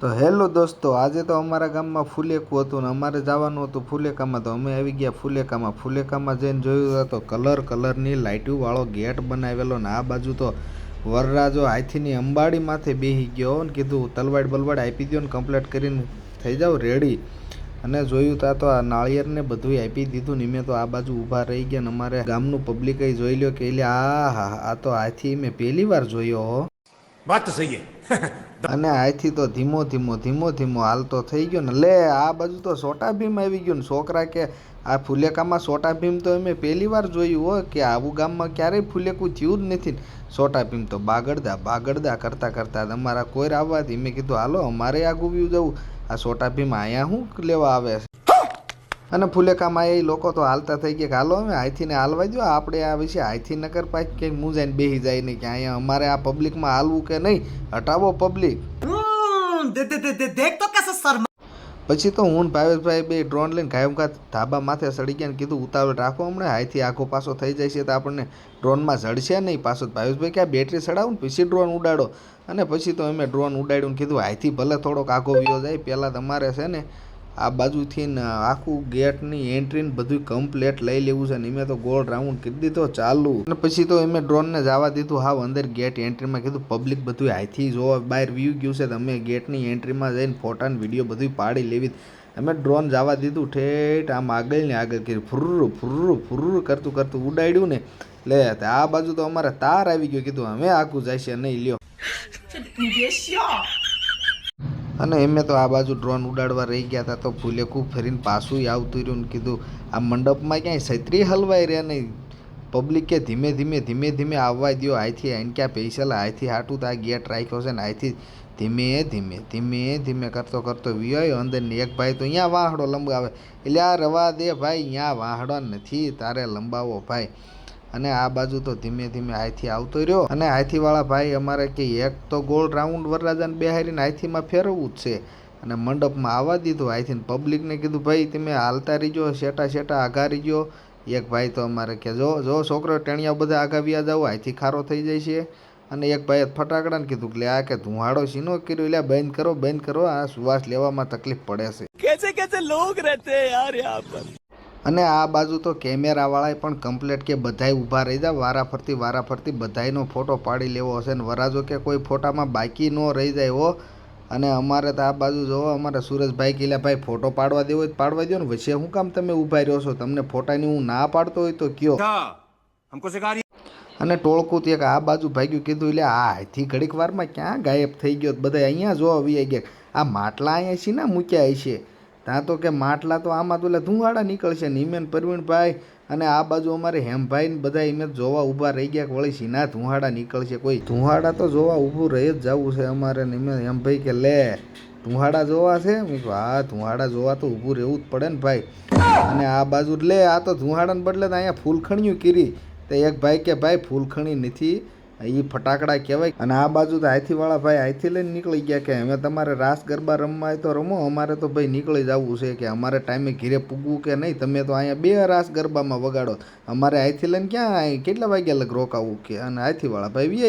તો હેલો દોસ્તો, આજે તો અમારા ગામમાં ફુલેકું હતું ને અમારે જવાનું હતું ફુલેકામાં. તો અમે આવી ગયા ફુલેકામાં જઈને જોયું તો કલરની લાઇટોવાળો ગેટ બનાવેલો ને આ બાજુ તો વરરાજો હાથીની અંબાડી માથે બેસી ગયો ને કીધું તલવાડ બલવાડ આપી દો ને કમ્પ્લીટ કરીને થઈ જાવ રેડી. અને જોયું તો આ નાળિયેરને બધું આપી દીધું ને મેં તો આ બાજુ ઊભા રહી ગયા ને અમારે ગામનું પબ્લિક જોઈ લ્યો કે એટલે આ તો હાથી મેં પહેલી વાર જોયો. વાત તો સહી અને આથી તો ધીમો ધીમો હાલતો થઈ ગયો ને લે આ બાજુ તો છોટા ભીમ આવી ગયું ને છોકરા કે આ ફુલેકામાં છોટા ભીમ તો અમે પહેલી વાર જોયું હોય કે આવું ગામમાં ક્યારેય ફુલેકું થયું જ નથી. છોટા ભીમ તો બાગડદા કરતા અમારા કોઈ આવવાથી મેં કીધું હાલો અમારે આગું વ્યૂ જવું. આ છોટા ભીમ અહીંયા શું લેવા આવે છે? અને ફુલેકામાં એ લોકો તો હાલતા થઈ ગયા કે હાલો અમે હાથીને હાલવા દો, આપણે આ વિશે હાથી નગર પાછ કંઈક મૂંઝાઈને બેસી જાય નહીં કે અહીંયા અમારે આ પબ્લિકમાં હાલવું કે નહીં, હટાવો પબ્લિક. પછી તો હું ભાવેશભાઈ બે ડ્રોન લઈને ઘાયમઘાત ધાબા માથે સડી ગયા ને કીધું ઉતાવળ રાખો, હમણાં હાથી આખો પાછો થઈ જાય છે તો આપણને ડ્રોનમાં જડશે નહીં પાછો. ભાવેશભાઈ કે આ બેટરી સડાવું ને પછી ડ્રોન ઉડાડો. અને પછી તો અમે ડ્રોન ઉડાડ્યું ને કીધું હાથી ભલે થોડોક આઘો વ્યો જાય, પહેલાં તમારે છે ને આ બાજુથી ને આખું ગેટની એન્ટ્રીને બધું કમ્પ્લેટ લઈ લેવું છે ને મેં તો ગોળ રાઉન્ડ કરી દીધો ચાલુ. અને પછી તો એમે ડ્રોનને જવા દીધું હાવ અંદર ગેટ એન્ટ્રીમાં. કીધું પબ્લિક બધું હાથી જોવા બહાર વ્યૂ ગયું છે, તમે ગેટની એન્ટ્રીમાં જઈને ફોટા ને વિડીયો બધું પાડી લેવી. અમે ડ્રોન જવા દીધું ઠેઠ આમ આગળ ને આગળ કરી ફુર્ર કરતું ઉડાડ્યું ને લે આ બાજુ તો અમારે તાર આવી ગયો. કીધું અમે આખું જાય છે નહીં લ્યો. અને એમે તો આ બાજુ ડ્રોન ઉડાડવા રહી ગયા હતા તો ફુલેકું ફરીને પાછું આવતું રહ્યું ને કીધું આ મંડપમાં ક્યાંય છત્રી હલવાઈ રહ્યા નહીં. પબ્લિકે ધીમે આવવા દો હાથી આઈને ક્યાં પૈસા હાથી હાટું તો આ ગેટ રાખ્યો છે ને હાથી ધીમે કરતો વિયો અંદર ને એક ભાઈ તો અહીંયા વાહડો લંબાવે એટલે આ રવા દે ભાઈ, અહીંયા વાહડો નથી તારે લંબાવો ભાઈ. અને આ બાજુ તો ધીમે હાથી આવતો રહ્યો. અને હાથીવાળા ભાઈ અમારે કે એક તો ગોળ રાઉન્ડ વરરાજાને બેહારીને હાથીમાં ફેરવવું જ છે અને મંડપમાં આવવા દીધું હાથીને. પબ્લિકને કીધું ભાઈ તમે હાલતા રહીજો, શેટા આઘા રહીજો. એક ભાઈ તો અમારે કે જો છોકરો ટેણિયા બધા આઘાવ્યા જાવ હાથી ખારો થઈ જાય છે. અને એક ભાઈએ ફટાકડાને કીધું કે આ કે ધુવાડો સીનો કર્યો એટલે બંધ કરો આ શ્વાસ લેવામાં તકલીફ પડે છે. कैसे लोग रहते हैं यार यहाँ पर. અને આ બાજુ તો કેમેરાવાળાએ પણ કમ્પ્લેટ કે બધાય ઊભા રહી જાય વારાફરતી બધાયનો ફોટો પાડી લેવો હશે ને વરાજો કે કોઈ ફોટામાં બાકી ન રહી જાય હો. અને અમારે તો આ બાજુ જોવો અમારે સુરેશભાઈ કીલા ભાઈ ફોટો પાડવા દેવો હોય પાડવા દો ને, વચ્ચે શું કામ તમે ઊભા રહ્યો છો? તમને ફોટાની હું ના પાડતો હોય તો કયો. અને ટોળકું એક આ બાજુ ભાગ્યું કીધું એટલે આ હાથી ઘડીક વારમાં ક્યાં ગાયબ થઈ ગયો? બધા અહીંયા જોવા વી ગયા. આ માટલા અહીંયા છે ને મૂક્યા હશે ત્યાં તો કે માટલા તો આમાં તો એટલે ધુવાડા નીકળશે ને હિમેન પરવીણભાઈ અને આ બાજુ અમારે હેમભાઈ ને બધા હિમેન જોવા ઊભા રહી ગયા વળી સીના ધુવાડા નીકળશે. કોઈ ધુવાડા તો જોવા ઊભું રહી જ જવું છે અમારે. ને હેમભાઈ કે લે ધુવાડા જોવા છે? મેં કહ્યું હા ધુવાડા જોવા તો ઊભું રહેવું જ પડે ને ભાઈ. અને આ બાજુ લે આ તો ધુવાડાને બદલે તો અહીંયા ફૂલખણિયું કરી. તો એક ભાઈ કે ભાઈ ફૂલખણી નથી એ ફટાકડા કહેવાય. અને આ બાજુ તો હાથીવાળા ભાઈ હાથી લઈને નીકળી ગયા કે અમે તમારે રાસ ગરબા રમવા હોય તો રમો, અમારે તો ભાઈ નીકળી જવું છે કે અમારે ટાઈમે ઘીરે પૂગવું કે નહીં, તમે તો અહીંયા 2 રાસ ગરબામાં વગાડો, અમારે હાથી લઈને ક્યાં કેટલા વાગ્યા લગ રોકાવું કે. અને હાથીવાળા ભાઈ વી